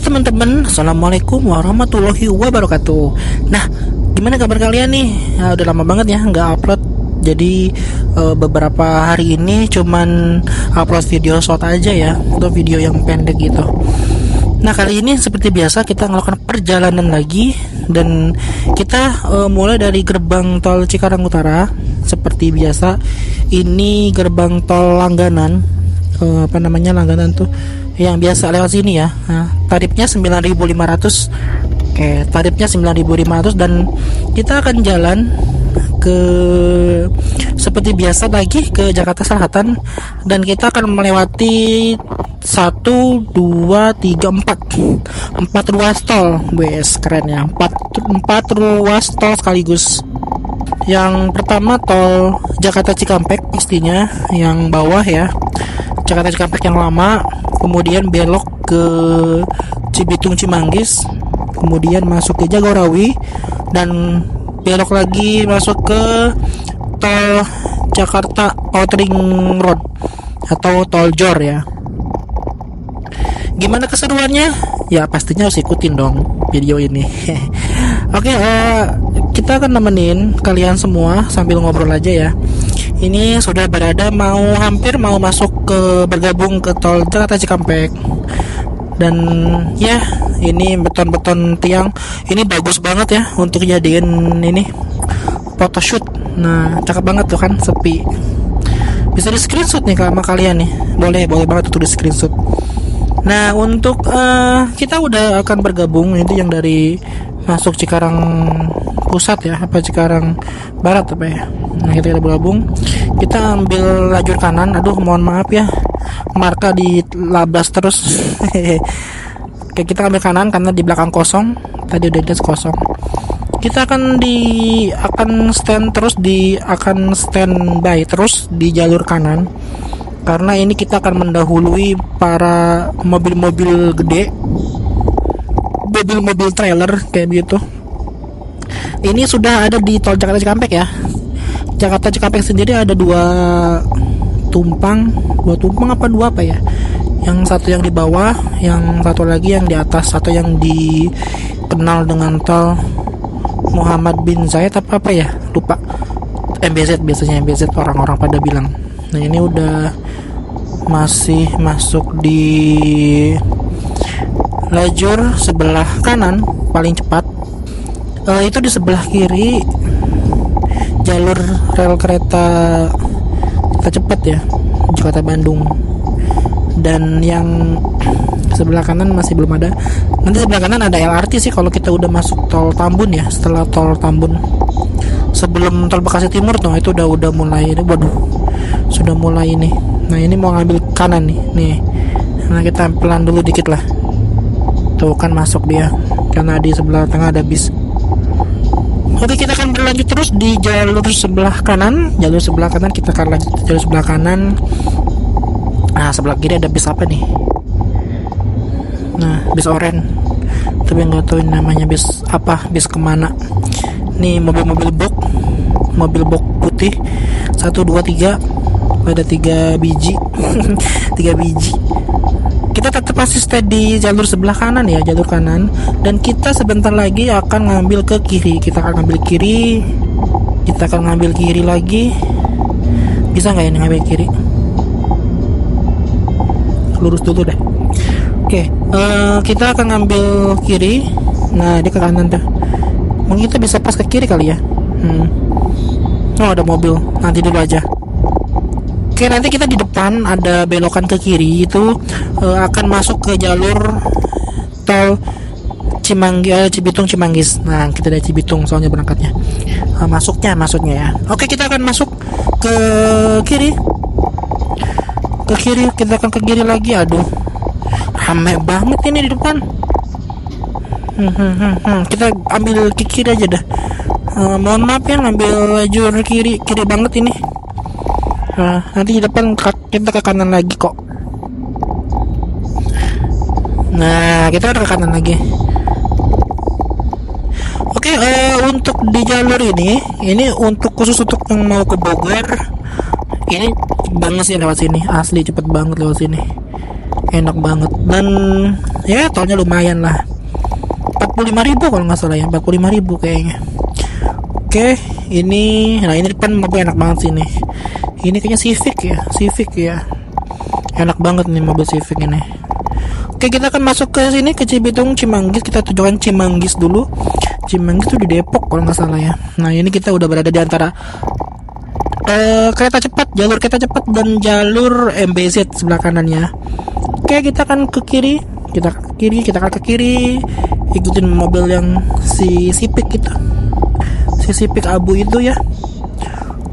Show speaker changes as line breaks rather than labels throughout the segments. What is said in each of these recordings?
teman-teman, assalamualaikum warahmatullahi wabarakatuh. Nah, gimana kabar kalian nih? Nah, udah lama banget ya nggak upload. Jadi beberapa hari ini cuman upload video short aja ya, atau video yang pendek gitu. Nah, kali ini seperti biasa kita melakukan perjalanan lagi, dan kita mulai dari gerbang tol Cikarang Utara. Seperti biasa, ini gerbang tol langganan. Langganan tuh yang biasa lewat sini ya. Nah, tarifnya 9.500. Oke, tarifnya 9.500, dan kita akan jalan ke seperti biasa lagi ke Jakarta Selatan, dan kita akan melewati 1, 2, 3, 4 ruas tol. Wes, keren ya. 4 ruas tol sekaligus. Yang pertama tol Jakarta Cikampek, pastinya yang bawah ya, Jakarta Cikampek yang lama, kemudian belok ke Cibitung Cimanggis, kemudian masuk ke Jagorawi, dan belok lagi masuk ke tol Jakarta Outer Road atau tol Jor ya. Gimana keseruannya? Ya pastinya harus ikutin dong video ini. Oke, kita akan nemenin kalian semua sambil ngobrol aja ya. Ini sudah berada hampir mau masuk ke bergabung ke tol Jakarta Cikampek. Dan ya, ini beton-beton tiang ini bagus banget ya untuk jadiin ini photoshoot. Nah, cakep banget tuh kan, sepi. Bisa di screenshot nih sama kalian nih. Boleh banget tuh di screenshot. Nah, untuk kita udah akan bergabung, itu yang dari masuk Cikarang Pusat ya, apa Cikarang Barat apa ya. Nah, kita bergabung, kita ambil lajur kanan. Aduh, mohon maaf ya, marka di labas terus. Oke, kita ambil kanan karena di belakang kosong. Tadi udah jelas kosong. Kita akan standby terus di jalur kanan, karena ini kita akan mendahului para mobil-mobil gede, mobil-mobil trailer kayak gitu. Ini sudah ada di tol Jakarta Cikampek ya. Jakarta Cikampek sendiri ada dua tumpang apa ya? Yang satu yang di bawah, yang satu lagi yang di atas, atau yang dikenal dengan tol Muhammad bin Zayed apa ya? Lupa. MBZ, biasanya MBZ orang-orang pada bilang. Nah, ini udah masih masuk di lajur sebelah kanan paling cepat. Itu di sebelah kiri jalur rel kereta cepat ya, Jakarta Bandung. Dan yang sebelah kanan masih belum ada. Nanti sebelah kanan ada LRT sih kalau kita udah masuk tol Tambun ya. Setelah tol Tambun, sebelum tol Bekasi Timur tuh, itu udah mulai. Waduh, sudah mulai ini. Nah, ini mau ngambil kanan nih. Nah, kita pelan dulu dikit lah. Tuh kan masuk dia, karena di sebelah tengah ada bis. Oke, kita akan berlanjut terus di jalur sebelah kanan. Kita akan lanjut jalur sebelah kanan. Nah, sebelah kiri ada bis apa nih? Nah, bis oren. Tapi nggak tahu namanya bis apa, bis kemana. Nih mobil box putih. 1, 2, 3. Ada 3 biji. 3 biji. Kita tetap masih stay di jalur sebelah kanan ya, jalur kanan. Dan kita sebentar lagi akan ngambil ke kiri. Kita akan ngambil kiri lagi. Bisa nggak ini ngambil kiri? Lurus dulu deh. Oke, kita akan ngambil kiri. Nah, dia ke kanan tuh. Mungkin kita bisa pas ke kiri kali ya. Oh, ada mobil. Nanti dulu aja. Oke, nanti kita di depan ada belokan ke kiri, itu akan masuk ke jalur tol Cibitung Cimanggis. Nah, kita dari Cibitung soalnya berangkatnya. Masuknya ya. Oke, kita akan masuk ke kiri. Kita akan ke kiri lagi. Aduh, rame banget ini di depan. Kita ambil ke kiri aja dah. Mohon maaf ya, ngambil lajur kiri banget ini. Nanti di depan kita ke kanan lagi kok. Nah, kita ke kanan lagi. Oke, untuk di jalur ini untuk khusus untuk yang mau ke Bogor, Ini banget sih lewat sini, asli cepet banget lewat sini, enak banget. Dan ya tolnya lumayan lah, 45.000 kalau nggak salah ya, 45.000 kayaknya. Oke, ini, nah ini depan mobil enak banget sih nih. Ini kayaknya Civic ya, enak banget nih mobil Civic ini. Oke, kita akan masuk ke sini, ke Cibitung Cimanggis. Kita tujuan Cimanggis dulu. Cimanggis tuh di Depok kalau nggak salah ya. Nah ini kita udah berada di antara kereta cepat, jalur kereta cepat dan jalur MBZ sebelah kanannya. Oke, kita akan ke kiri, kita akan ke kiri, ikutin mobil yang si Civic Civic abu itu ya.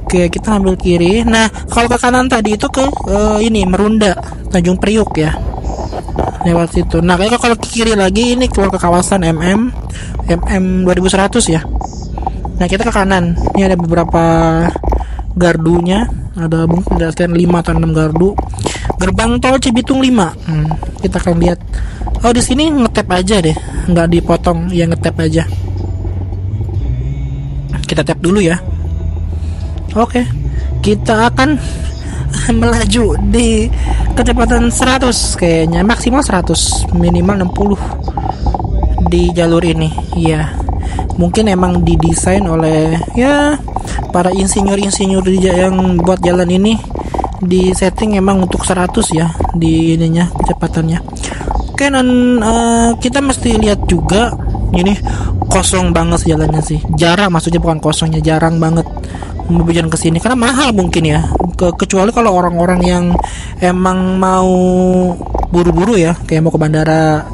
Oke, kita ambil kiri. Nah, kalau ke kanan tadi itu ke ini Merunda, Tanjung Priuk ya, lewat situ. Nah, kalau ke kiri lagi ini keluar ke kawasan MM 2100 ya. Nah, kita ke kanan. Ini ada beberapa gardunya, ada mungkin ada sekitar 5 atau 6 gardu. Gerbang tol Cibitung 5. Kita akan lihat. Oh, di sini ngetap aja deh, nggak dipotong ya, ngetap aja. Kita tap dulu ya. Oke, kita akan melaju di kecepatan 100 kayaknya, maksimal 100, minimal 60 di jalur ini. Iya, mungkin emang didesain oleh ya para insinyur yang buat jalan ini, di setting emang untuk 100 ya di ininya kecepatannya. Oke, dan kita mesti lihat juga ini kosong banget jalannya sih, jarang, maksudnya bukan kosongnya, jarang banget mobil jalan kesini karena mahal mungkin ya. Kecuali kalau orang-orang yang emang mau buru-buru ya, kayak mau ke bandara,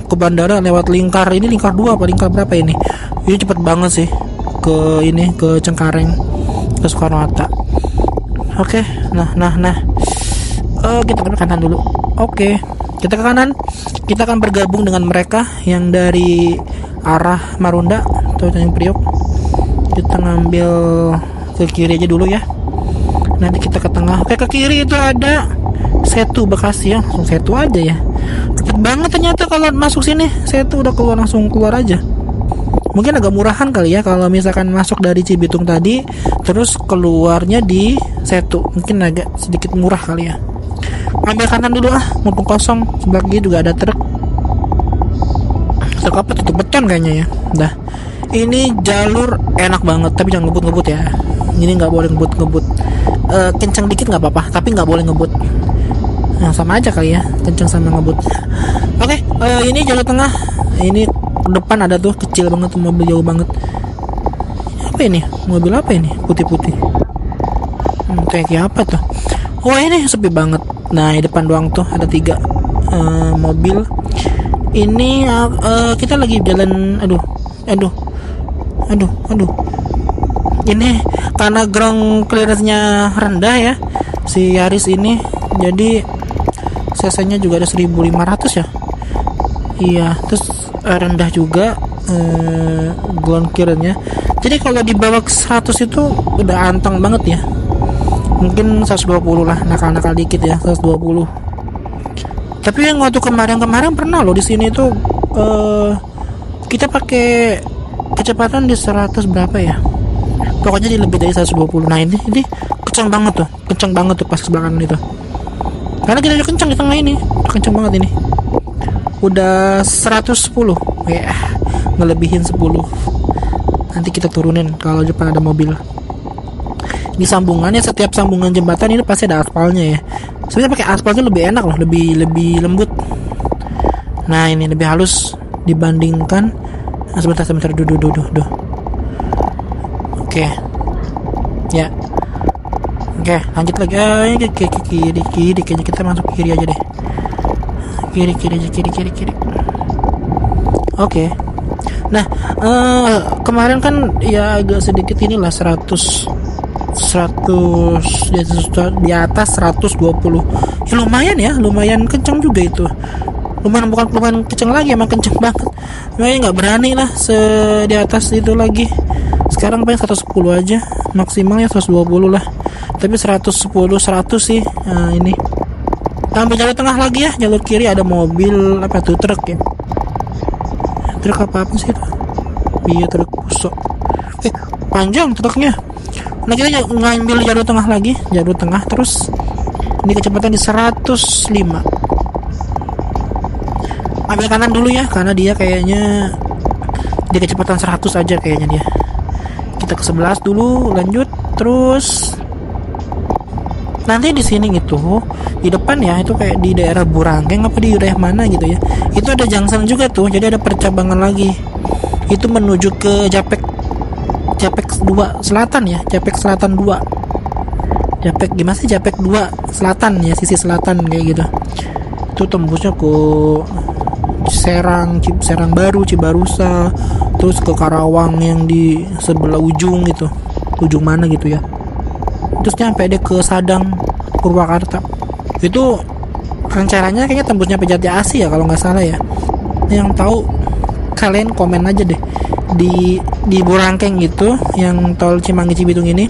ke bandara lewat lingkar 2 apa lingkar berapa ini cepet banget sih ke ini, ke Cengkareng, ke Soekarno-Hatta. Oke, nah kita ke kanan dulu. Oke, kita ke kanan, kita akan bergabung dengan mereka yang dari arah Marunda atau Tanjung Priok. Kita ngambil ke kiri aja dulu ya, nanti kita ke tengah. Oke, ke kiri itu ada Setu Bekasi ya, langsung Setu aja ya. Cepet banget ternyata kalau masuk sini, Setu udah langsung keluar aja. Mungkin agak murahan kali ya kalau misalkan masuk dari Cibitung tadi terus keluarnya di Setu, mungkin agak sedikit murah kali ya. Ambil kanan dulu mumpung kosong, sebelah kiri juga ada truk apa, tutup beton kayaknya ya. Dah, ini jalur enak banget, tapi jangan ngebut ya. Ini nggak boleh ngebut. Kencang dikit nggak apa-apa, tapi nggak boleh ngebut. Nah, sama aja kali ya, kencang sama ngebut. Oke, ini jalur tengah. Ini depan ada tuh kecil banget tuh mobil, jauh banget. Apa ini? Mobil apa ini? Putih-putih. Kayak apa tuh? Oh, ini sepi banget. Nah, di depan doang tuh ada 3 mobil. Ini kita lagi jalan. Aduh. Ini karena ground clearance-nya rendah ya, si Yaris ini. Jadi cc-nya juga ada 1500 ya. Iya, terus rendah juga ground clearance-nya. Jadi kalau di bawah 100 itu udah anteng banget ya. Mungkin 120 lah, nakal-nakal dikit ya, 120. Tapi yang waktu kemarin pernah loh di sini tuh kita pakai kecepatan di 100 berapa ya, pokoknya di lebih dari 120. Nah ini kencang banget tuh pas sebelah kanan itu, karena kita udah kencang di tengah ini, kencang banget ini, udah 110 ya, ngelebihin 10. Nanti kita turunin kalau depan ada mobil. Di sambungannya, setiap sambungan jembatan ini pasti ada aspalnya ya. Sebenarnya pakai aspalnya lebih enak loh, lebih lembut. Nah ini lebih halus dibandingkan. Nah, sebentar duh. Oke. Ya. Oke, lanjut lagi. Ke kiri, kayaknya kita masuk kiri aja deh. Kiri. Oke. Nah, kemarin kan ya agak sedikit inilah 100 di atas 120 ya, lumayan kencang juga itu. Lumayan kencang lagi, emang kencang banget. Makanya nggak berani lah di atas itu lagi. Sekarang paling 110 aja, maksimalnya 120 lah. Tapi 110 sih. Nah ini ambil jalur tengah lagi ya, jalur kiri ada mobil apa tuh, truk ya. Truk apa sih itu? Iya, truk pusok. Panjang truknya. Nah kita ngambil jalur tengah lagi, jalur tengah terus ini kecepatan di 105. Ambil kanan dulu ya, karena dia kayaknya di kecepatan 100 aja kayaknya dia. Kita ke 11 dulu, lanjut terus. Nanti di sini gitu, di depan ya, itu kayak di daerah Burangkeng apa di daerah mana gitu ya. Itu ada junction juga tuh, jadi ada percabangan lagi. Itu menuju ke Japek 2 Selatan ya, Japek Selatan 2. Japek gimana sih, Japek 2 Selatan ya, sisi selatan kayak gitu. Itu tembusnya ke Serang Baru, Cibarusa, terus ke Karawang yang di sebelah ujung gitu. Ujung mana gitu ya. Terus nyampe deh ke Sadang, Purwakarta. Itu rencananya kayaknya tembusnya Jati Asih ya kalau nggak salah ya. Yang tahu kalian komen aja deh di Burangkeng gitu, yang tol Cimanggis Cibitung ini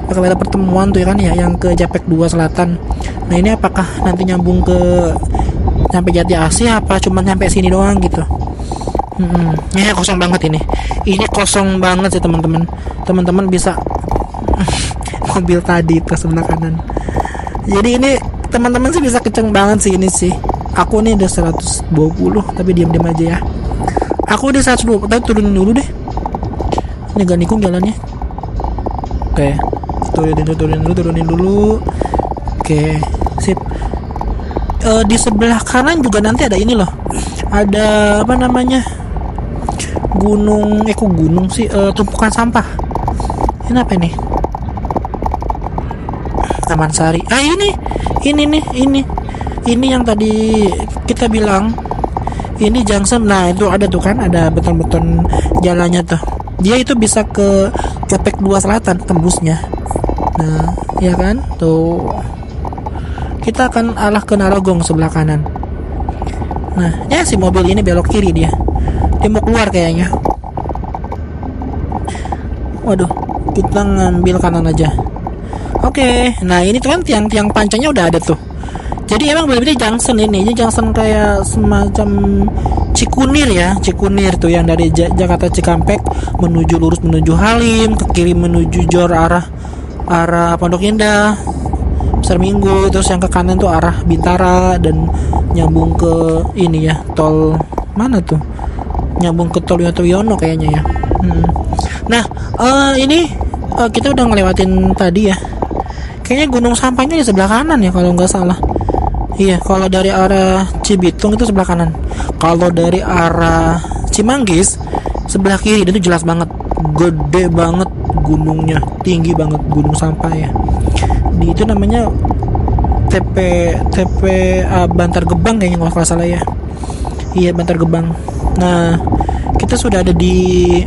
bakal ada pertemuan tuh ya kan ya, yang ke Japek 2 Selatan. Nah ini apakah nanti nyambung ke sampai Jati Asih apa cuma sampai sini doang gitu. Ini kosong banget ini kosong banget sih teman-teman bisa mobil tadi itu sebelah kanan. Jadi ini teman-teman sih bisa kenceng banget sih ini sih. Aku nih udah 120 tapi diam-diam aja ya. Aku udah 120 tapi turunin dulu deh. Ini gak nikung jalannya. Oke. Turunin dulu. Oke, sip. Di sebelah kanan juga nanti ada ini loh. Ada apa namanya? Gunung sih, tumpukan sampah. Ini apa nih? Taman Sari. Ini yang tadi kita bilang. Ini junction. Nah, itu ada tuh kan, ada beton-beton jalannya tuh. Dia itu bisa ke Japek 2 Selatan tembusnya. Nah, ya kan? Tuh. Kita akan arah ke Narogong sebelah kanan. Nah, ya si mobil ini belok kiri dia. Dia mau keluar kayaknya. Waduh, kita ngambil kanan aja. Oke, nah ini tuh kan tiang-tiang pancanya udah ada tuh. Jadi emang bener-bener junction ini junction kayak semacam Cikunir tuh, yang dari Jakarta Cikampek menuju lurus menuju Halim, ke kiri menuju Jor arah Pondok Indah, Pasar Minggu, terus yang ke kanan tuh arah Bintara dan nyambung ke ini ya, tol mana tuh? Nyambung ke tol Yono kayaknya ya. Nah, ini kita udah ngelewatin tadi ya. Kayaknya gunung sampahnya di sebelah kanan ya kalau nggak salah. Iya, kalau dari arah Cibitung itu sebelah kanan. Kalau dari arah Cimanggis sebelah kiri, dan itu jelas banget, gede banget gunungnya, tinggi banget gunung sampah ya. Di itu namanya TP Bantar Gebang kayaknya kalau nggak salah ya. Iya, Bantar Gebang. Nah, kita sudah ada di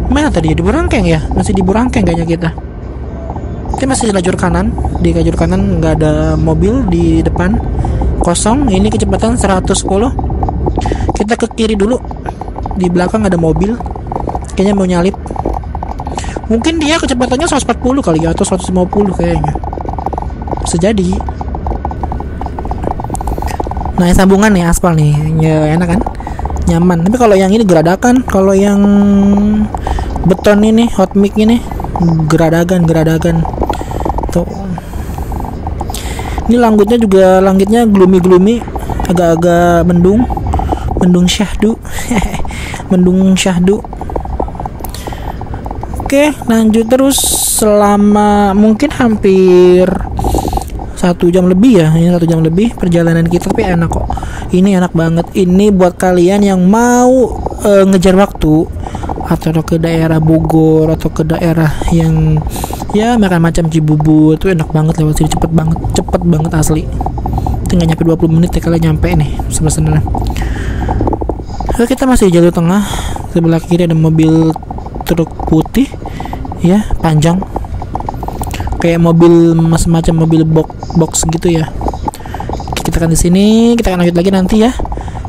mana tadi? Di Burangkeng ya? Masih di Burangkeng kayaknya kita. Kita masih di lajur kanan. Di lajur kanan nggak ada mobil di depan, kosong. Ini kecepatan 110. Kita ke kiri dulu. Di belakang ada mobil. Kayaknya mau nyalip. Mungkin dia kecepatannya 140 kali ya, atau 150 kayaknya. Bisa jadi. Nah, sambungan nih aspal nih. Ya enak kan? Nyaman. Tapi kalau yang ini geradakan, kalau yang beton ini, hot mix ini geradagan tuh. Ini langitnya gloomy, agak-agak mendung syahdu. Mendung syahdu. Oke, lanjut terus selama mungkin hampir 1 jam lebih ya. Ini 1 jam lebih perjalanan kita, tapi enak kok. Ini enak banget. Ini buat kalian yang mau ngejar waktu, atau ke daerah Bogor, atau ke daerah yang ya makan macam Cibubur, itu enak banget lewat sini, cepet banget asli. Tinggal nyampe 20 menit ya kalian nyampe nih sebenarnya. So, kita masih di jalur tengah. Sebelah kiri ada mobil truk putih ya, panjang, kayak mobil semacam mobil box gitu ya. Kita akan di sini, kita akan lanjut lagi nanti ya.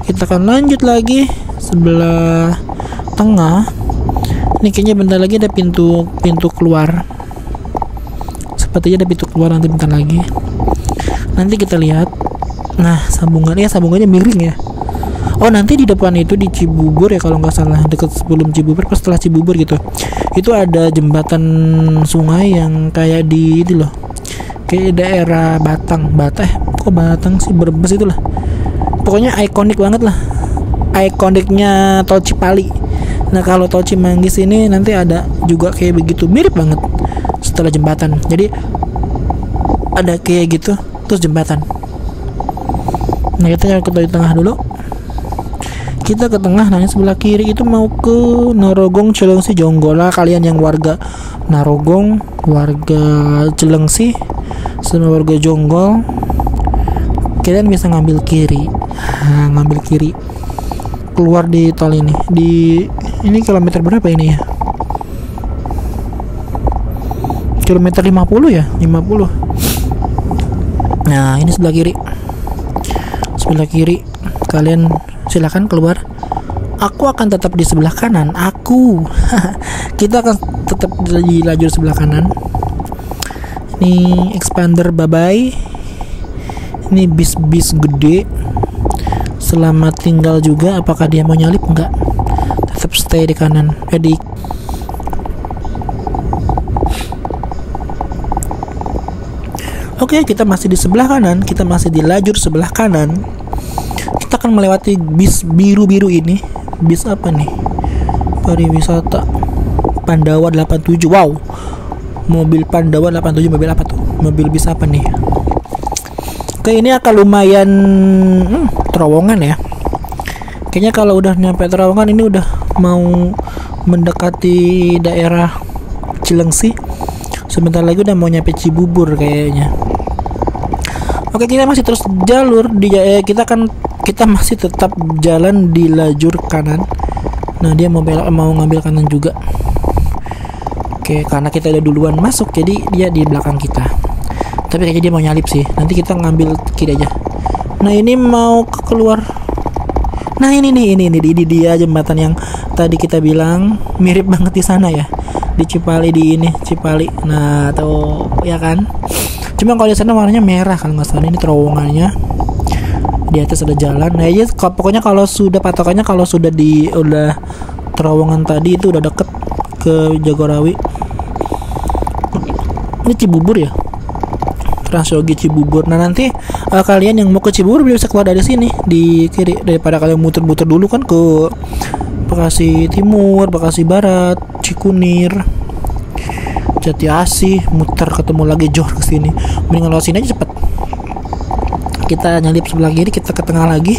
Kita akan lanjut lagi sebelah tengah. Ini kayaknya bentar lagi ada pintu keluar. Sepertinya ada pintu keluar nanti bentar lagi. Nanti kita lihat. Nah, sambungannya miring ya. Oh, nanti di depan itu di Cibubur ya kalau nggak salah, deket sebelum Cibubur pas setelah Cibubur gitu. Itu ada jembatan sungai yang kayak di itu loh. Kayak daerah kok Batang sih, Brebes itulah. Pokoknya ikonik banget lah. Ikoniknya tol Cipali. Nah, kalau tol Cimanggis ini nanti ada juga kayak begitu, mirip banget setelah jembatan. Jadi ada kayak gitu terus jembatan. Nah, kita ke tengah dulu. Kita ke tengah, nah sebelah kiri itu mau ke Narogong, Cilengsi, Jonggola. Kalian yang warga Narogong, warga Cilengsi, sama warga Jonggol, kalian bisa ngambil kiri. Nah, ngambil kiri keluar di tol ini. Ini kilometer berapa ini ya? Kilometer 50 ya? 50. Nah, ini sebelah kiri. Sebelah kiri. Kalian silakan keluar. Aku akan tetap di sebelah kanan. Kita akan tetap di lajur sebelah kanan. Ini expander, bye-bye. Ini bis-bis gede. Selamat tinggal juga. Apakah dia mau nyalip? Enggak. Tetap stay di kanan. Oke, kita masih di sebelah kanan. Kita masih di lajur sebelah kanan. Kita akan melewati bis biru-biru ini. Bis apa nih? Pariwisata Pandawa 87. Wow. Mobil Pandawa 87, mobil apa tuh? Mobil bis apa nih? Oke, ini akan lumayan terowongan ya. Kayaknya kalau udah nyampe terowongan ini udah mau mendekati daerah Cilengsi. Sebentar lagi udah mau nyampe Cibubur kayaknya. Oke, kita masih terus jalur kita masih tetap jalan di lajur kanan. Nah, dia mau ngambil kanan juga. Oke, karena kita udah duluan masuk, jadi dia di belakang kita. Tapi kayaknya dia mau nyalip sih. Nanti kita ngambil kiri aja. Nah, ini mau keluar. Nah, ini dia jembatan yang tadi kita bilang mirip banget di sana ya. Di Cipali, Cipali. Nah, tuh ya kan. Cuma kalau di sana warnanya merah kalau nggak salah. Ini terowongannya. Di atas ada jalan. Nah, ya pokoknya kalau sudah patokannya kalau sudah udah terowongan tadi itu udah deket ke Jagorawi. Ini Cibubur ya. Transyogi Cibubur. Nah, nanti kalian yang mau ke Cibubur bisa keluar dari sini di kiri, daripada kalian muter-muter dulu kan ke Bekasi Timur, Bekasi Barat, Cikunir, Jati Asih, muter ketemu lagi Johor ke sini. Mendingan lewat sini aja cepet. Kita nyalip sebelah kiri, kita ke tengah lagi.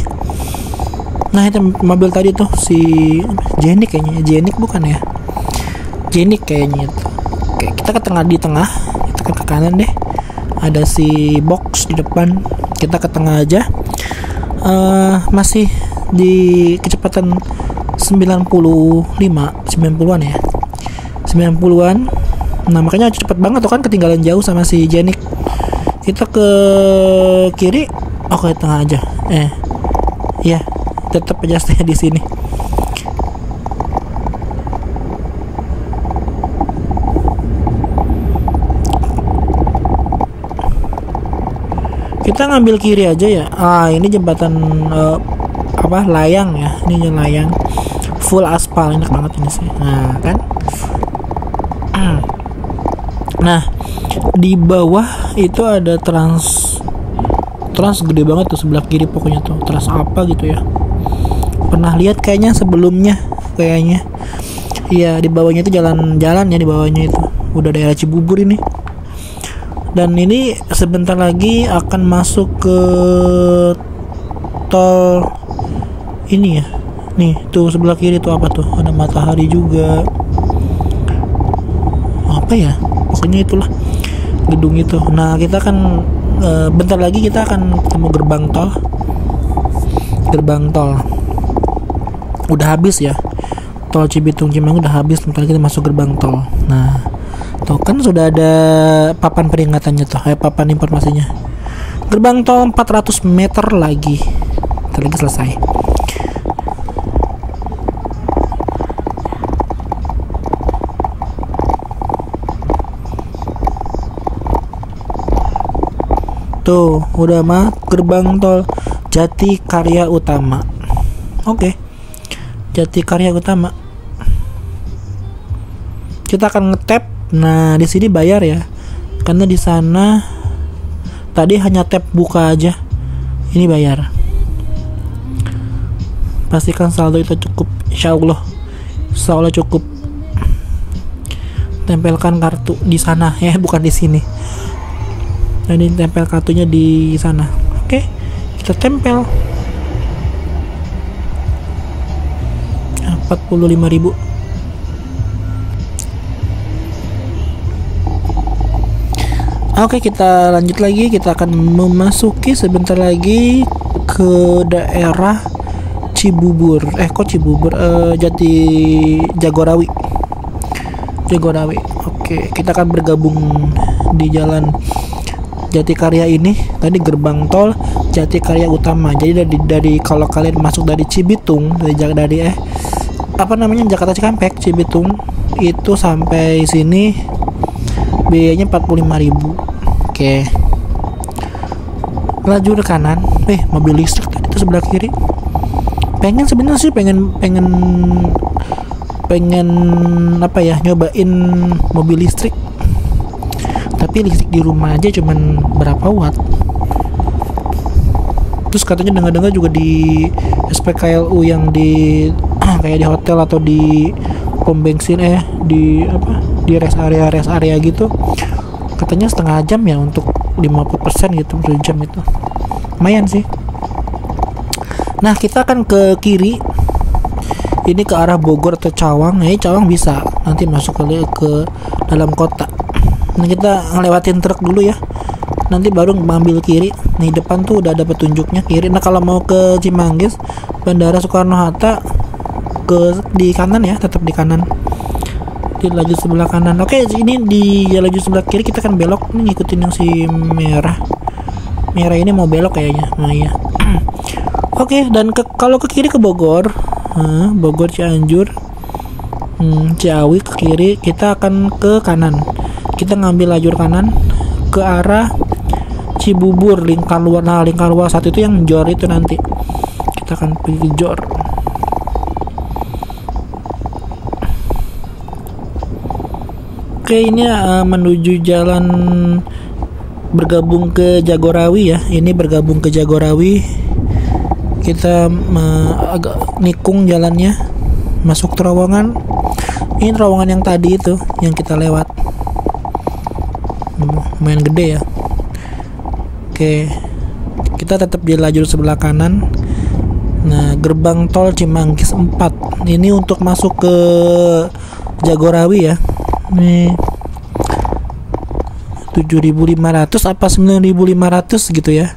Nah, itu mobil tadi tuh si Jenik kayaknya. Jenik bukan ya? Jenik kayaknya itu. Oke, kita ke tengah, kita ke kanan deh. Ada si box di depan. Kita ke tengah aja. Masih di kecepatan 90-an ya. 90-an. Nah, makanya cepet banget tuh kan, ketinggalan jauh sama si Jenik. Kita ke kiri. Oke, tengah aja. Ya, tetap aja stay di sini. Kita ngambil kiri aja ya. Ini jembatan layang ya. Ini layang full aspal, enak banget ini sih. Nah, kan. Nah, di bawah itu ada trans gede banget tuh sebelah kiri, pokoknya tuh trans apa gitu ya. Pernah lihat kayaknya sebelumnya kayaknya. Iya, di bawahnya itu jalan ya, di bawahnya itu udah daerah Cibubur ini. Dan ini sebentar lagi akan masuk ke tol ini ya. Nih, tuh sebelah kiri tuh apa tuh? Ada matahari juga. Apa ya? Pokoknya itulah gedung itu. Nah, kita akan bentar lagi kita akan ketemu gerbang tol. Udah habis ya. Tol Cibitung Cimanggis udah habis, bentar lagi kita masuk gerbang tol. Nah, tuh kan sudah ada papan peringatannya tuh, papan informasinya. Gerbang tol 400 meter lagi. Bentar lagi selesai. Tuh, udah mah gerbang tol Jati Karya Utama. Oke. Jatikarya Utama. Kita akan ngetap. Nah, di sini bayar ya. Karena di sana tadi hanya tap buka aja. Ini bayar. Pastikan saldo itu cukup. Insya Allah cukup. Tempelkan kartu di sana ya, bukan di sini. Jadi tempel kartunya di sana. Oke, kita tempel. 45.000. Oke, kita lanjut lagi. Kita akan memasuki sebentar lagi ke daerah Cibubur. Kok Cibubur? Jagorawi. Oke, kita akan bergabung di jalan Jatikarya ini. Tadi gerbang tol Jatikarya Utama. Jadi dari kalau kalian masuk dari Cibitung, dari Jakarta Cikampek, Cibitung itu sampai sini biayanya 45.000. Oke. Lajur kanan. Mobil listrik tadi itu sebelah kiri. Pengen nyobain mobil listrik. Tapi listrik di rumah aja cuman berapa watt. Terus katanya dengar-dengar juga di SPKLU yang di kayak di hotel atau di pom bensin di rest area gitu, katanya setengah jam ya untuk 50% gitu per jam itu. Lumayan sih. Nah, kita akan ke kiri. Ini ke arah Bogor atau Cawang. Cawang bisa nanti masuk ke dalam kota. Nah, kita ngelewatin truk dulu ya. Nanti baru mengambil kiri. Nih depan tuh udah ada petunjuknya kiri. Nah, kalau mau ke Cimanggis, Bandara Soekarno-Hatta di kanan ya, tetap di kanan. Di lajur sebelah kanan. Oke, ini di lajur sebelah kiri kita akan belok. Ini ngikutin yang si merah. Merah ini mau belok kayaknya. Nah, iya. Oke, dan kalau ke kiri ke Bogor. Bogor Cianjur, Ciawi ke kiri. Kita akan ke kanan. Kita ngambil lajur kanan ke arah Cibubur, lingkar luar. Nah, lingkar luar satu itu yang Jor itu nanti. Kita akan pergi ke Jor. Oke, ini menuju jalan bergabung ke Jagorawi ya. Ini bergabung ke Jagorawi. Kita agak nikung jalannya, masuk terowongan. Ini terowongan yang tadi itu yang kita lewat, lumayan gede ya. Oke, kita tetap di lajur sebelah kanan. Nah, gerbang tol Cimanggis 4 ini untuk masuk ke Jagorawi ya. Ini 7.500 apa 9.500 gitu ya.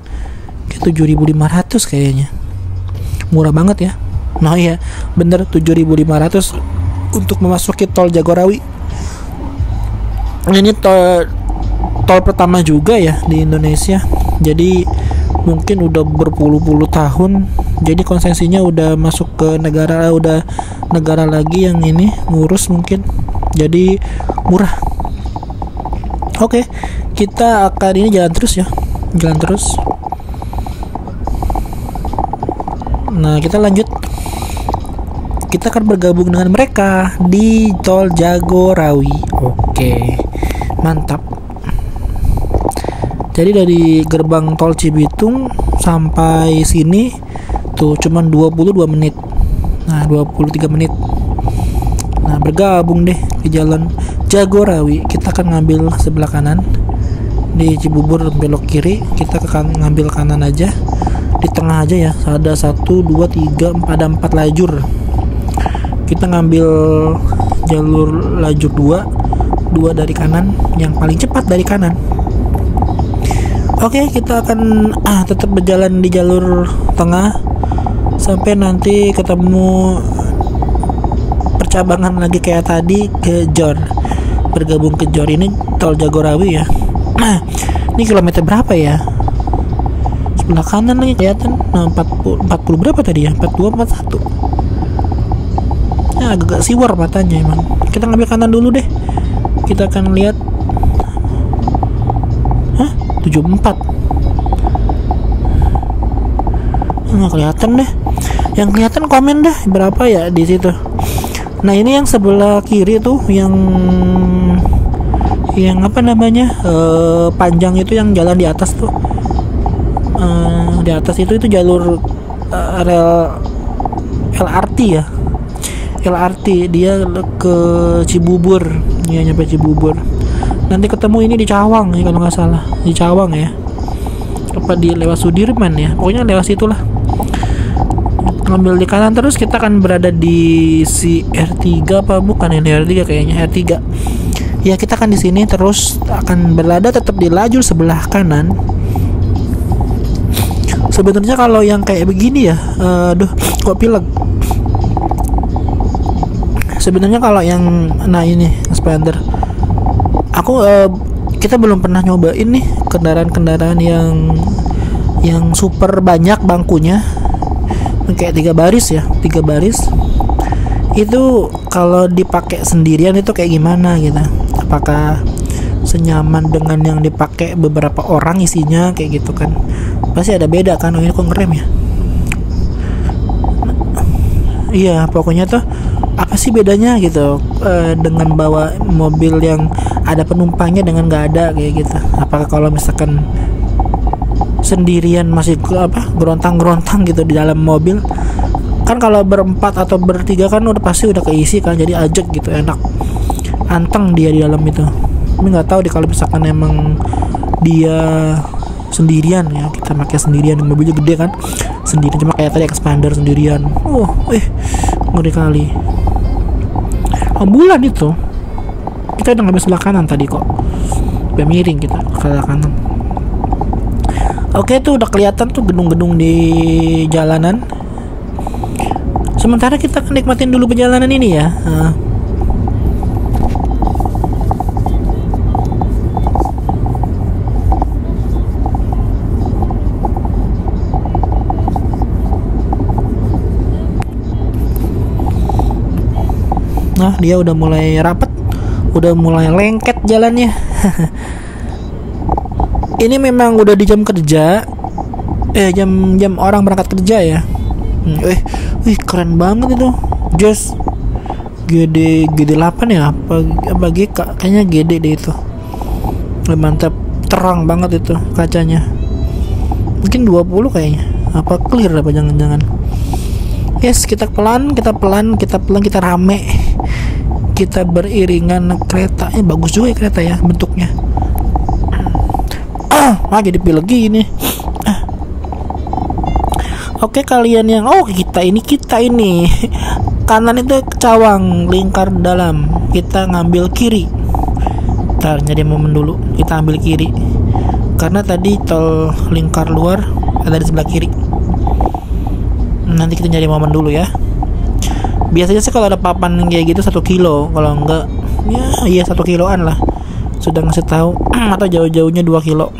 Kayak 7.500 kayaknya. Murah banget ya. Nah iya, bener 7.500 untuk memasuki tol Jagorawi. Ini tol pertama juga ya di Indonesia. Jadi mungkin udah berpuluh-puluh tahun. Jadi konsesinya udah masuk ke negara lagi yang ini ngurus mungkin. Jadi murah. Oke, kita akan ini jalan terus ya. Jalan terus. Nah, kita lanjut. Kita akan bergabung dengan mereka di tol Jagorawi. Oke, mantap. Jadi dari gerbang tol Cibitung sampai sini tuh cuman 22 menit. Nah, 23 menit. Nah, bergabung deh di jalan Jagorawi. Kita akan ngambil sebelah kanan. Di Cibubur belok kiri, kita akan ngambil kanan aja. Di tengah aja ya, ada 1, 2, 3, 4, ada 4 lajur. Kita ngambil jalur lajur 2 dari kanan, yang paling cepat dari kanan. Oke, kita akan tetap berjalan di jalur tengah sampai nanti ketemu percabangan lagi kayak tadi ke Jor. Bergabung ke Jor, ini tol Jagorawi ya. Nah, ini kilometer berapa ya? Sebelah kanan lagi kelihatan. Nah, 40 berapa tadi ya? 42, 41. Nah, agak siwar matanya emang. Kita ngambil kanan dulu deh. Kita akan lihat. 74. Nggak kelihatan deh. Yang kelihatan komen dah berapa ya di situ. Nah ini yang sebelah kiri tuh, yang apa namanya, panjang itu, yang jalan di atas tuh, di atas itu jalur rel LRT ya, LRT dia ke Cibubur ya, nyampe Cibubur. Nanti ketemu ini di Cawang ya kalau nggak salah, di Cawang ya, apa di lewat Sudirman ya, pokoknya lewat situlah. Ngambil di kanan terus kita akan berada di si R3 apa bukan ini R3 kayaknya, R3 ya. Kita akan di sini terus akan berada tetap di lajur sebelah kanan. Sebenarnya kalau yang kayak begini ya, aduh kok pilek. Sebenarnya kalau yang ini Expander, aku kita belum pernah nyobain nih kendaraan-kendaraan yang super banyak bangkunya, kayak 3 baris ya, 3 baris itu kalau dipakai sendirian itu kayak gimana gitu, apakah senyaman dengan yang dipakai beberapa orang isinya kayak gitu kan, pasti ada beda kan. Ini kok ngerem ya, iya pokoknya tuh apa sih bedanya gitu, dengan bawa mobil yang ada penumpangnya dengan nggak ada kayak gitu. Apakah kalau misalkan sendirian masih gerontang-gerontang gitu di dalam mobil kan, kalau berempat atau bertiga kan udah pasti udah keisi kan, jadi ajak gitu, enak anteng dia di dalam itu. Tapi nggak tahu deh kalau misalkan emang dia sendirian ya, kita pakai sendirian, mobilnya gede kan, sendirian cuma kayak tadi Expander sendirian, ngeri kali. Ambulan itu kita udah ngambil sebelah kanan tadi kok, udah miring kita ke sebelah kanan. Oke, tuh udah kelihatan tuh gedung-gedung di jalanan. Sementara kita akan nikmatin dulu perjalanan ini ya. Nah, dia udah mulai rapet, udah mulai lengket jalannya. Ini memang udah di jam kerja, jam orang berangkat kerja ya. Keren banget itu. Just GD8 ya, apa GK, kayaknya GD deh itu. Mantap, terang banget itu kacanya. Mungkin 20 kayaknya. Apa clear apa jangan-jangan. Yes, kita pelan, kita rame. Kita beriringan, keretanya bagus juga ya, kereta ya bentuknya. Jadi pilih gini. Oke, kalian yang kita ini kanan itu Cawang lingkar dalam, kita ngambil kiri. Ntar nyari momen dulu, kita ambil kiri karena tadi tol lingkar luar ada di sebelah kiri. Nanti kita nyari momen dulu ya. Biasanya sih kalau ada papan kayak gitu 1 kilo, kalau enggak ya 1 kiloan lah, sudah ngasih tahu. Atau jauh-jauhnya 2 kilo.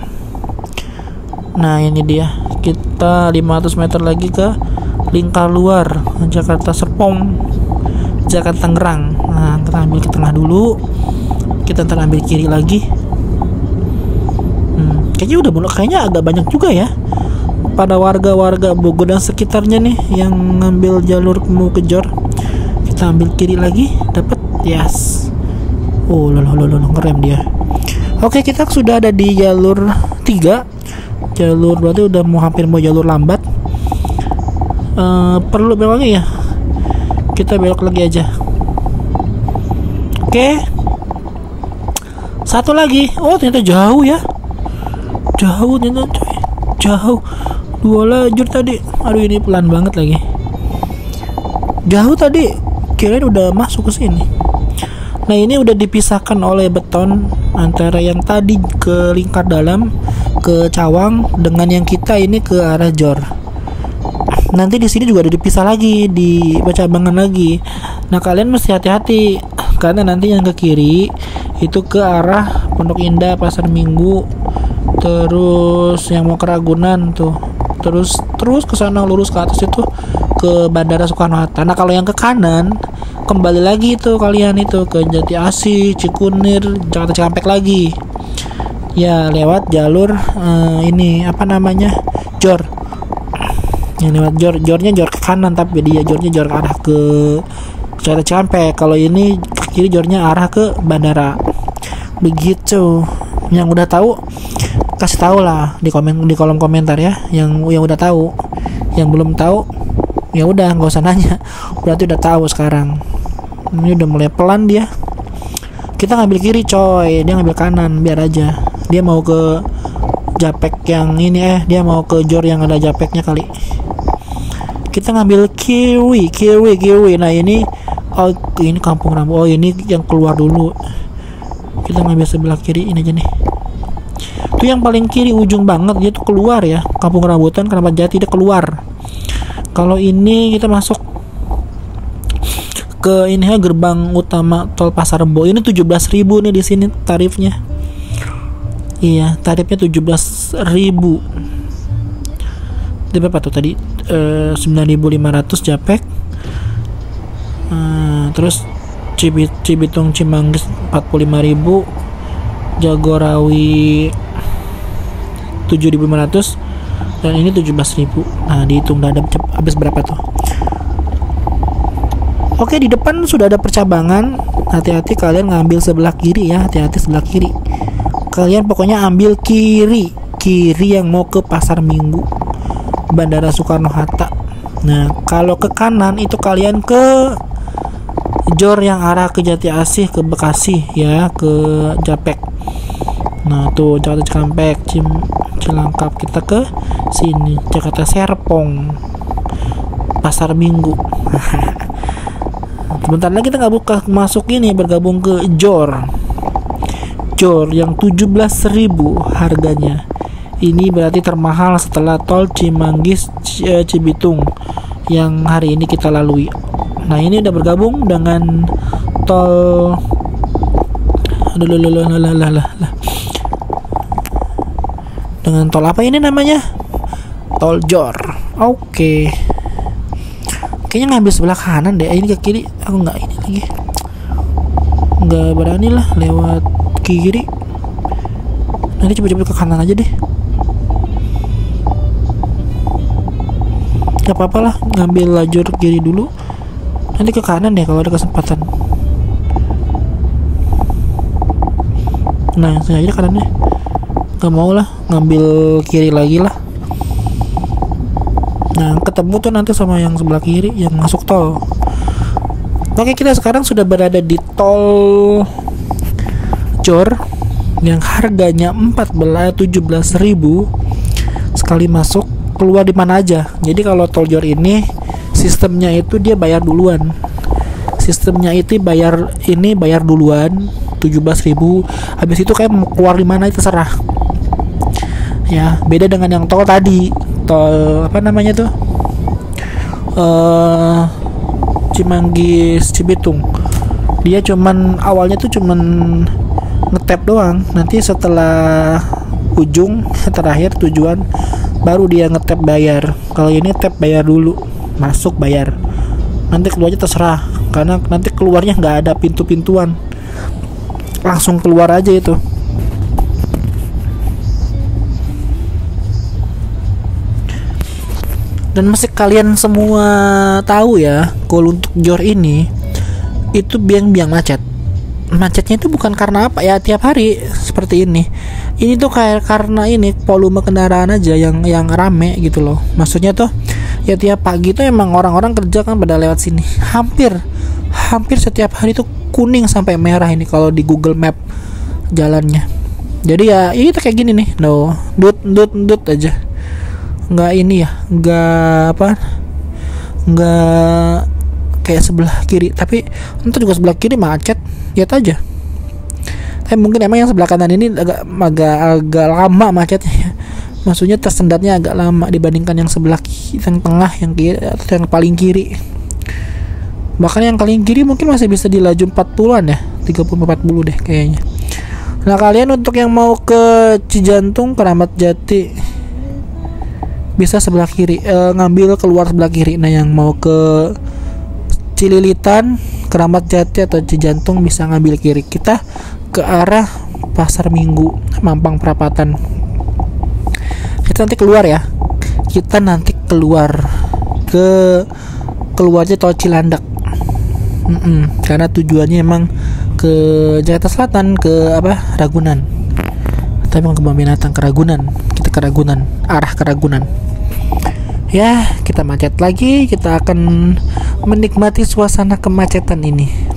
Nah ini dia, kita 500 meter lagi ke lingkar luar Jakarta Serpong, Jakarta Tangerang. Nah kita ambil ke tengah dulu, kita ntar ambil kiri lagi. Kayaknya agak banyak juga ya pada warga-warga Bogor dan sekitarnya nih yang ngambil jalur mau ke Jor. Kita ambil kiri lagi, dapat, yes. Ngerem dia. Oke, kita sudah ada di jalur 3. Jalur berarti udah hampir mau jalur lambat. Perlu belok lagi ya, kita belok lagi aja. Oke, satu lagi. Ternyata jauh ya, jauh ternyata coy, jauh. 2 lajur tadi. Aduh ini pelan banget lagi, jauh tadi, kirain udah masuk ke sini. Nah ini udah dipisahkan oleh beton antara yang tadi ke lingkar dalam ke Cawang dengan yang kita ini ke arah Jor. Nanti di sini juga ada dipisah lagi, di Pacabangan lagi. Nah kalian mesti hati-hati karena nanti yang ke kiri itu ke arah Pondok Indah, Pasar Minggu, terus yang mau ke Ragunan tuh, terus ke sana lurus ke atas itu ke Bandara Soekarno-Hatta. Nah kalau yang ke kanan kembali lagi itu kalian itu ke Jati Asih, Cikunir, Jakarta Cikampek lagi ya, lewat jalur ini apa namanya, Jor. Yang lewat jornya jor ke kanan, tapi dia jornya jor arah ke Jakarta Cikampek. Kalau ini ke kiri jornya arah ke bandara. Begitu. Yang udah tahu kasih tahu lah di kolom komentar ya. Yang udah tahu. Yang belum tahu ya udah nggak usah nanya. Berarti udah tahu sekarang. Ini udah mulai pelan dia. Kita ngambil kiri coy, dia ngambil kanan, biar aja. Dia mau ke Japek yang ini dia mau ke jor yang ada Japeknya kali. Kita ngambil kiri. Nah ini ini Kampung Rambutan. Oh ini yang keluar dulu. Kita ngambil sebelah kiri ini aja nih. Itu yang paling kiri ujung banget, dia tuh keluar ya. Kampung Rambutan, Keramat Jati, dia keluar. Kalau ini kita masuk ke ini gerbang utama tol Pasar Rebo. Ini 17.000 nih di sini tarifnya. Iya, tarifnya 17.000. Itu berapa tuh tadi? 9.500 Japek. Terus Cibitung Cimanggis 45.000, Jagorawi 7.500, dan ini 17.000. Nah, dihitung udah ada habis berapa tuh. Oke, di depan sudah ada percabangan. Hati-hati kalian ngambil sebelah kiri ya, hati-hati sebelah kiri. Kalian pokoknya ambil kiri yang mau ke Pasar Minggu, Bandara Soekarno Hatta. Nah, kalau ke kanan itu kalian ke jor yang arah ke Jati Asih, ke Bekasi ya, ke Japek. Nah, tuh Jakarta Cikampek, Cilangkap, kita ke sini Jakarta Serpong, Pasar Minggu. Sebentar lagi kita nggak buka masuk ini, bergabung ke jor yang 17.000 harganya. Ini berarti termahal setelah tol Cimanggis Cibitung yang hari ini kita lalui. Nah, ini udah bergabung dengan tol dengan tol apa ini namanya? Tol Jor. Oke. Kayaknya ngambil sebelah kanan deh. Ini ke kiri. Aku nggak ini lagi. Nggak berani lah lewat kiri. Nanti coba-coba ke kanan aja deh. Gak apa-apa lah, ngambil lajur kiri dulu. Nanti ke kanan deh kalau ada kesempatan. Nah, sengaja kanannya. Gak mau lah, ngambil kiri lagi lah. Nah, ketemu tuh nanti sama yang sebelah kiri yang masuk tol. Oke, kita sekarang sudah berada di tol Jor yang harganya 17.000 sekali masuk, keluar di mana aja. Jadi kalau tol Jor ini sistemnya itu dia bayar duluan. Sistemnya itu bayar duluan 17.000. Habis itu kayak mau keluar di mana itu terserah. Ya, beda dengan yang tol tadi. Tol apa namanya tuh? Cimanggis Cibitung. Dia cuman awalnya tuh cuman ngetap doang. Nanti setelah ujung terakhir tujuan baru dia ngetap bayar. Kalau ini tap bayar dulu, masuk bayar. Nanti keluarnya terserah, karena nanti keluarnya nggak ada pintu-pintuan, langsung keluar aja itu. Dan masih kalian semua tahu ya, kalau untuk Jor ini itu biang-biang macet. Macetnya itu bukan karena apa ya, tiap hari seperti ini. Ini tuh kayak karena ini volume kendaraan aja yang rame gitu loh. Maksudnya tuh ya tiap pagi tuh emang orang-orang kerja kan pada lewat sini. Hampir setiap hari tuh kuning sampai merah ini kalau di Google Map jalannya. Jadi ya ini tuh kayak gini nih. No, dut aja. Nggak ini ya, nggak kayak sebelah kiri, tapi itu juga sebelah kiri macet, lihat aja. Tapi mungkin emang yang sebelah kanan ini agak lama macetnya ya. Maksudnya tersendatnya agak lama dibandingkan yang sebelah kiri, yang tengah, yang kiri, atau yang paling kiri. Bahkan yang paling kiri mungkin masih bisa di laju 40-an ya, 30-40 deh kayaknya. Nah, kalian untuk yang mau ke Cijantung, Keramat Jati, bisa sebelah kiri, ngambil keluar sebelah kiri. Nah, yang mau ke Cililitan, Keramat Jati atau Cijantung bisa ngambil kiri. Kita ke arah Pasar Minggu, Mampang Perapatan. Kita nanti keluar ya. kita nanti keluarnya tol Cilandak. Karena tujuannya emang ke Jakarta Selatan, ke Ragunan. Tapi mau ke Kebun Binatang, ke Ragunan. Kita ke Ragunan, arah ke Ragunan. Ya, kita macet lagi. Kita akan menikmati suasana kemacetan ini.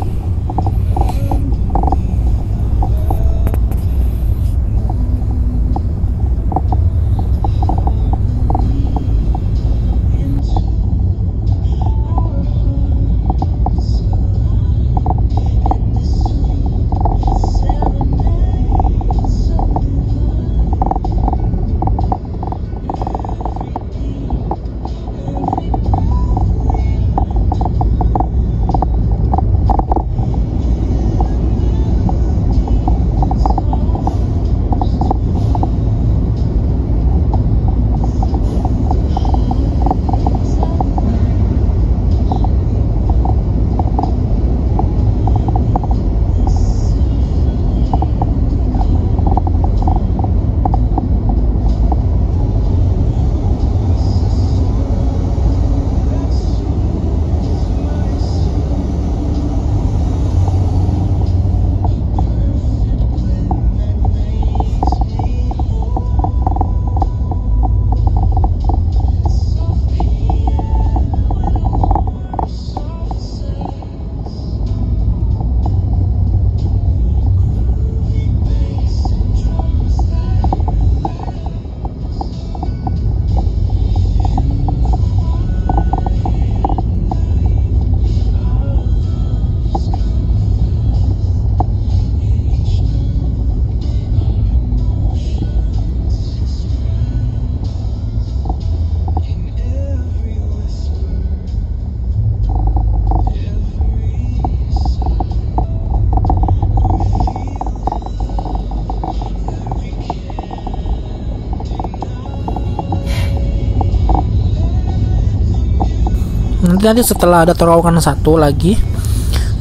Nanti setelah ada terowongan satu lagi,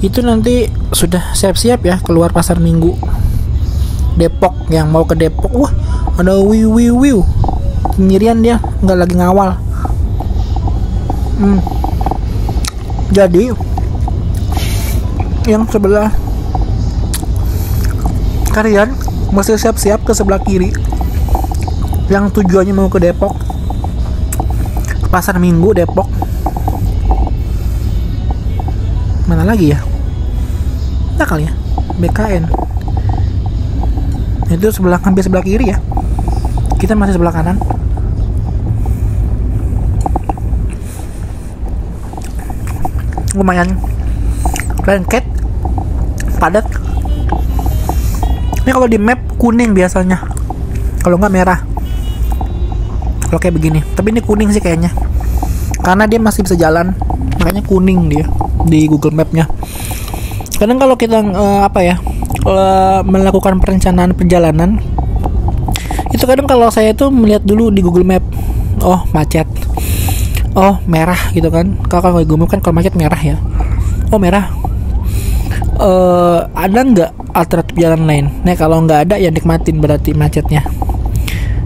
itu nanti sudah siap-siap ya keluar Pasar Minggu Depok. Yang mau ke Depok, wah ada wiu sendirian, dia nggak lagi ngawal. Jadi yang sebelah kalian masih siap-siap ke sebelah kiri yang tujuannya mau ke Depok, Pasar Minggu Depok. Mana lagi ya? Nah kali ya, BKN. Itu hampir sebelah kiri ya. Kita masih sebelah kanan. Lumayan lengket, padat. Ini kalau di map kuning biasanya, kalau nggak merah. Kalau kayak begini, tapi ini kuning sih kayaknya, karena dia masih bisa jalan, makanya kuning dia di Google Map-nya. Kadang kalau kita melakukan perencanaan perjalanan, itu kadang kalau saya tuh melihat dulu di Google Map, oh macet, oh merah gitu kan. Kalau Google Map kan kalau macet merah ya, oh merah. Ada nggak alternatif jalan lain? Nah kalau nggak ada ya nikmatin berarti macetnya.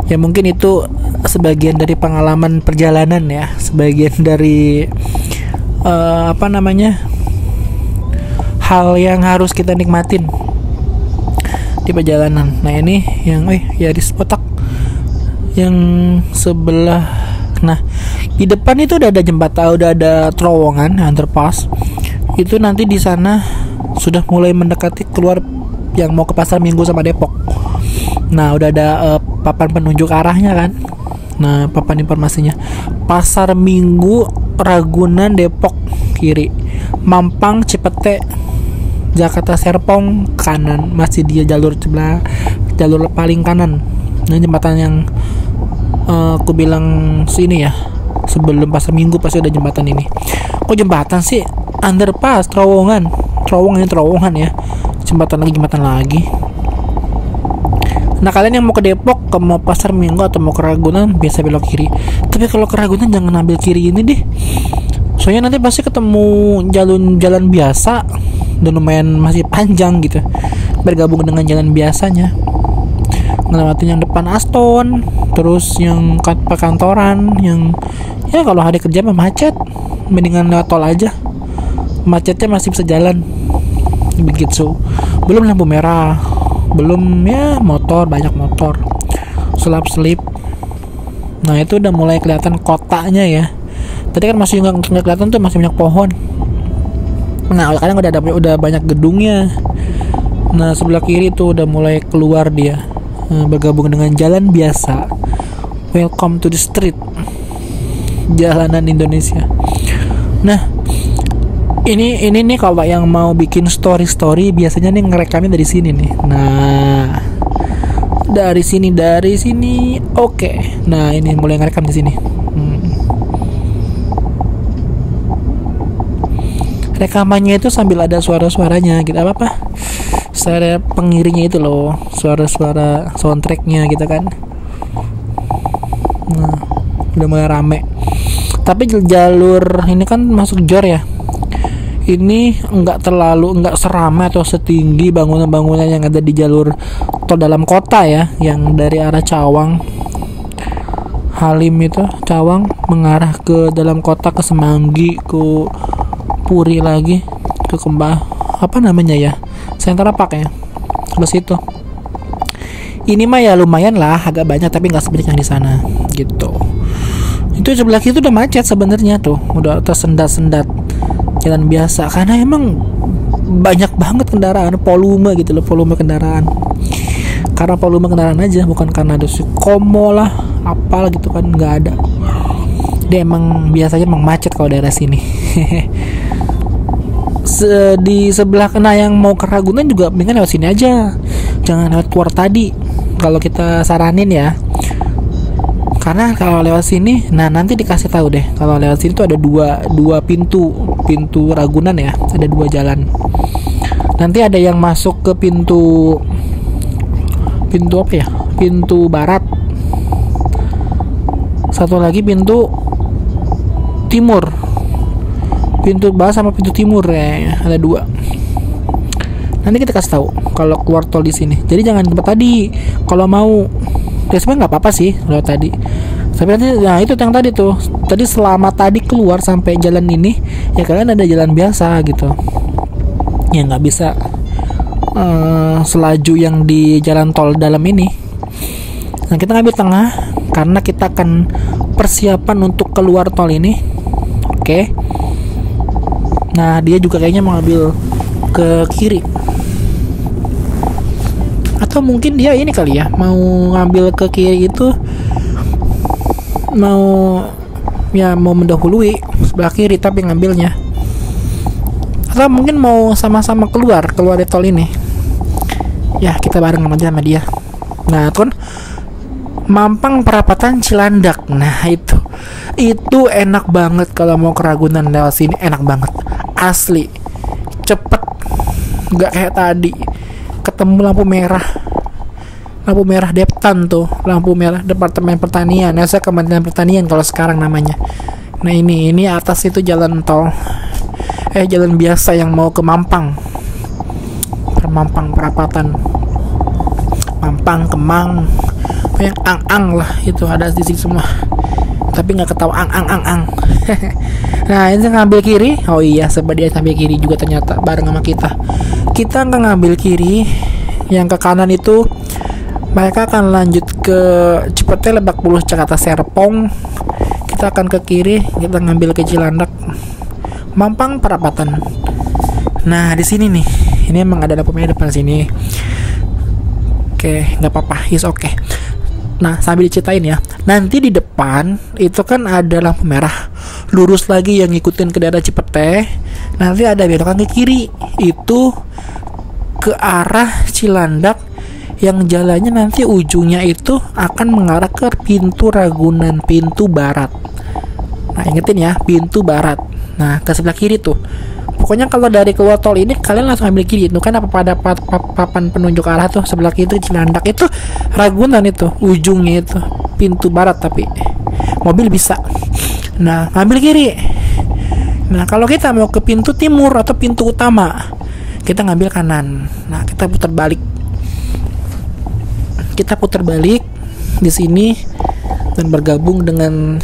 Ya mungkin itu sebagian dari pengalaman perjalanan ya, sebagian dari hal yang harus kita nikmatin di perjalanan. Nah ini yang Yaris Botak yang sebelah. Nah di depan itu udah ada jembatan, udah ada terowongan underpass. Itu nanti di sana sudah mulai mendekati keluar yang mau ke Pasar Minggu sama Depok. Nah udah ada papan penunjuk arahnya kan. Nah papan informasinya Pasar Minggu Ragunan Depok kiri, Mampang Cipete Jakarta Serpong kanan, masih dia jalur paling kanan. Nah jembatan yang aku bilang sini ya, sebelum Pasar Minggu pasti ada jembatan ini. Kok jembatan sih? Underpass, terowongan ya, jembatan lagi. Nah kalian yang mau ke Depok, mau Pasar Minggu atau mau ke Ragunan, biasa belok kiri. Tapi kalau ke Ragunan jangan ambil kiri ini deh, soalnya nanti pasti ketemu jalan biasa dan lumayan masih panjang gitu, bergabung dengan jalan biasanya, ngelewatin yang depan Aston, terus yang perkantoran, yang ya kalau hari kerja mah macet, mendingan lewat tol aja, macetnya masih bisa jalan begitu. Belum lampu merah, belum ya motor, banyak motor selap selip. Nah itu udah mulai kelihatan kotanya ya. Tadi kan masih nggak kelihatan tuh, masih banyak pohon. Nah kadang udah banyak gedungnya. Nah sebelah kiri tuh udah mulai keluar dia, bergabung dengan jalan biasa. Welcome to the street, jalanan Indonesia. Nah ini nih kalau yang mau bikin story biasanya nih ngerekamnya dari sini nih. Nah dari sini oke. Nah ini mulai ngerekam di sini. Rekamannya itu sambil ada suara-suaranya gitu, apa suara pengiringnya itu loh, suara-suara soundtracknya gitu kan. Nah udah mulai rame. Tapi jalur ini kan masuk Jor ya, ini nggak seramai atau setinggi bangunan-bangunan yang ada di jalur tol dalam kota ya, yang dari arah Cawang Halim itu, Cawang mengarah ke dalam kota, ke Semanggi, ke Puri lagi, ke apa namanya ya, Sentra Park ya, ke situ. Ini mah ya lumayan lah, agak banyak tapi nggak sebanyak yang di sana gitu. Itu sebelah kiri udah macet sebenarnya tuh, udah tersendat-sendat jalan biasa karena emang banyak banget kendaraan, volume gitu loh, volume kendaraan. Karena volume kendaraan aja, bukan karena ada komo lah, apalah gitu kan, nggak ada. Dia emang biasanya emang macet kalau daerah sini. Di sebelah kena yang mau ke Ragunan juga mendingan lewat sini aja, jangan lewat keluar tadi kalau kita saranin ya. Karena kalau lewat sini, nah nanti dikasih tahu deh, kalau lewat sini tuh ada dua pintu Ragunan ya, ada 2 jalan. Nanti ada yang masuk ke pintu apa ya, pintu barat, satu lagi pintu timur, pintu barat sama pintu timur ya, ada 2. Nanti kita kasih tahu kalau keluar tol di sini. Jadi jangan tempat tadi kalau mau. Ya sebenarnya nggak apa-apa sih lewat tadi. Tapi nanti, nah itu yang tadi tuh. Tadi selama tadi keluar sampai jalan ini, ya kalian ada jalan biasa gitu. Ya nggak bisa selaju yang di jalan tol dalam ini. Nah kita ngambil tengah karena kita akan persiapan untuk keluar tol ini. Oke. Nah dia juga kayaknya mau ngambil ke kiri. Atau mungkin dia ini kali ya, mau ngambil ke kiri itu mau mendahului sebelah kiri tapi ngambilnya, atau mungkin mau sama-sama keluar dari tol ini ya, kita bareng aja sama dia. Nah kan Mampang Perapatan Cilandak, nah itu enak banget kalau mau ke Ragunan lewat sini, enak banget asli, cepet, nggak kayak tadi ketemu lampu merah Deptan tuh, lampu merah Departemen Pertanian, saya Kementerian Pertanian kalau sekarang namanya. Nah ini atas itu jalan tol, jalan biasa yang mau ke Mampang Perapatan, Mampang, Kemang, yang ang lah itu ada di sini semua, tapi nggak ketawa ang. Nah ini ngambil kiri, oh iya sebab dia ngambil kiri juga ternyata bareng sama kita nggak ngambil kiri, yang ke kanan itu mereka akan lanjut ke Cipete, Lebak Bulus, Jakarta Serpong. Kita akan ke kiri, kita ngambil ke Cilandak, Mampang Perapatan. Nah di sini nih, ini emang ada lampu merah depan sini. Oke, nggak apa-apa, is oke. Nah sambil diceritain ya, nanti di depan itu kan ada lampu merah, lurus lagi yang ngikutin ke daerah Cipete, nanti ada belokan ke kiri, itu ke arah Cilandak, yang jalannya nanti ujungnya itu akan mengarah ke pintu Ragunan, pintu barat. Nah ingetin ya, pintu barat. Nah ke sebelah kiri tuh, pokoknya kalau dari keluar tol ini kalian langsung ambil kiri. Itu kan apa pada papan penunjuk arah tuh, sebelah kiri itu Cilandak, itu Ragunan, itu ujungnya itu pintu barat, tapi mobil bisa. Nah ambil kiri. Nah kalau kita mau ke pintu timur atau pintu utama, kita ngambil kanan. Nah kita putar balik di sini dan bergabung dengan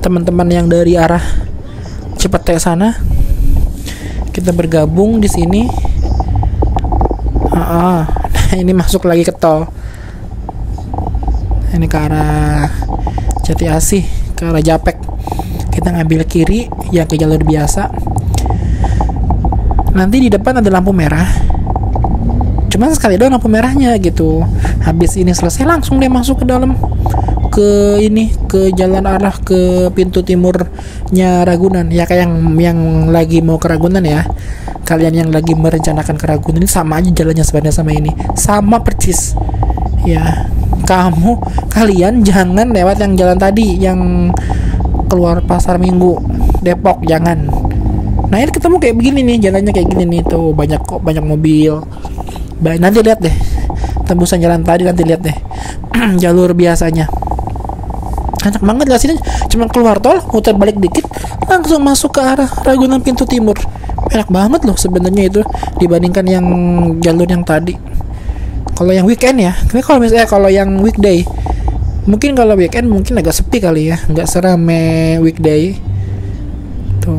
teman-teman yang dari arah Cipete sana. Kita bergabung di sini. Ini masuk lagi ke tol. Ini ke arah Jati Asih, ke arah Japek. Kita ngambil kiri ya ke jalur biasa. Nanti di depan ada lampu merah. Cuman sekali doang lampu merahnya gitu. Habis ini selesai langsung dia masuk ke dalam, ke ini, ke jalan arah ke pintu timurnya Ragunan. Ya kayak yang lagi mau ke Ragunan ya. Kalian yang lagi merencanakan ke Ragunan ini sama aja jalannya sebenarnya sama ini. Sama persis. Ya, kalian jangan lewat yang jalan tadi yang keluar Pasar Minggu Depok, jangan. Nah, ini ketemu kayak begini nih, jalannya kayak gini nih, tuh banyak mobil. Nanti lihat deh tembusan jalan tadi, nanti lihat deh jalur biasanya. Enak banget gak sih, cuma keluar tol, muter balik dikit, langsung masuk ke arah Ragunan pintu timur. Enak banget loh sebenarnya itu dibandingkan yang jalur yang tadi. Kalau yang weekend ya, kalau misalnya kalau yang weekday, mungkin kalau weekend mungkin agak sepi kali ya, nggak serame weekday tuh.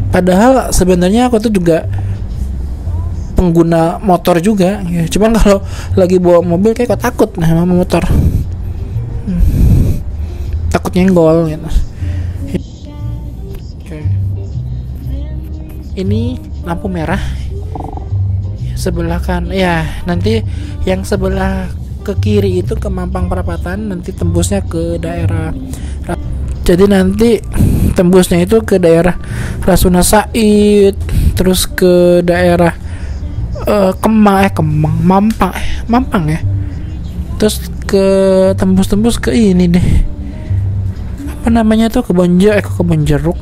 Padahal sebenarnya aku tuh juga pengguna motor juga ya. Cuman kalau lagi bawa mobil kayak kok takut sama motor, takut nyenggol gitu. Ini lampu merah sebelah kan ya, nanti yang sebelah ke kiri itu ke Mampang Perapatan, nanti tembusnya ke daerah, jadi nanti tembusnya itu ke daerah Rasuna Said, terus ke daerah Mampang ya, terus ke tembus ke ini deh, apa namanya tuh, Kebon Jeruk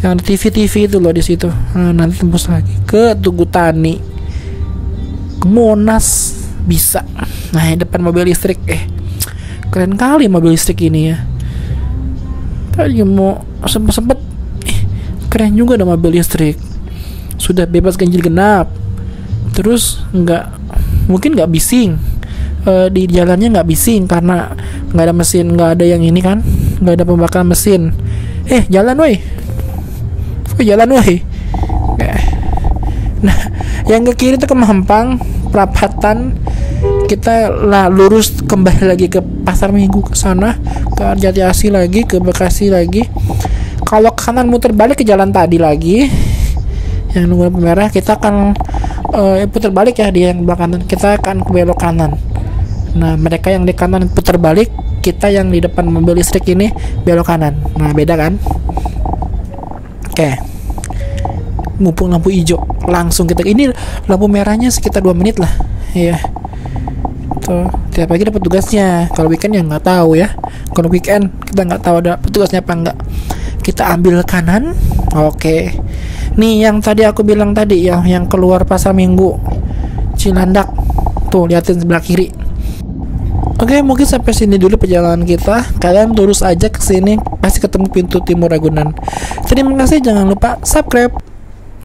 yang TV itu loh di situ. Nah, nanti tembus lagi ke Tugu Tani, ke Monas bisa. Nah, di depan mobil listrik, keren kali mobil listrik ini ya. Tadi mau sempet keren juga ada mobil listrik. Sudah bebas ganjil genap. Terus mungkin nggak bising. Di jalannya nggak bising karena nggak ada mesin, nggak ada yang ini kan, nggak ada pembakaran mesin. Jalan woi. Nah, yang ke kiri itu ke Mampang Perapatan, kita lurus kembali lagi ke Pasar Minggu, ke sana, ke Jati Asih lagi, ke Bekasi lagi. Kalau kanan muter balik ke jalan tadi lagi yang nunggu lampu merah, kita akan putar balik ya, di yang belakang kita akan ke belok kanan. Nah, mereka yang di kanan putar balik, kita yang di depan mobil listrik ini belok kanan. Nah, beda kan? Oke. Mumpung lampu hijau, langsung kita ini lampu merahnya sekitar 2 menit lah. Iya. Tuh, tiap pagi dapat tugasnya. Kalau weekend ya nggak tahu ya. Kalau weekend kita nggak tahu ada petugasnya apa enggak. Kita ambil kanan. Oke. Nih yang tadi aku bilang tadi ya, yang keluar Pasar Minggu Cilandak. Tuh, liatin sebelah kiri. Oke, mungkin sampai sini dulu perjalanan kita. Kalian lurus aja ke sini, pasti ketemu pintu timur Ragunan. Terima kasih, jangan lupa subscribe.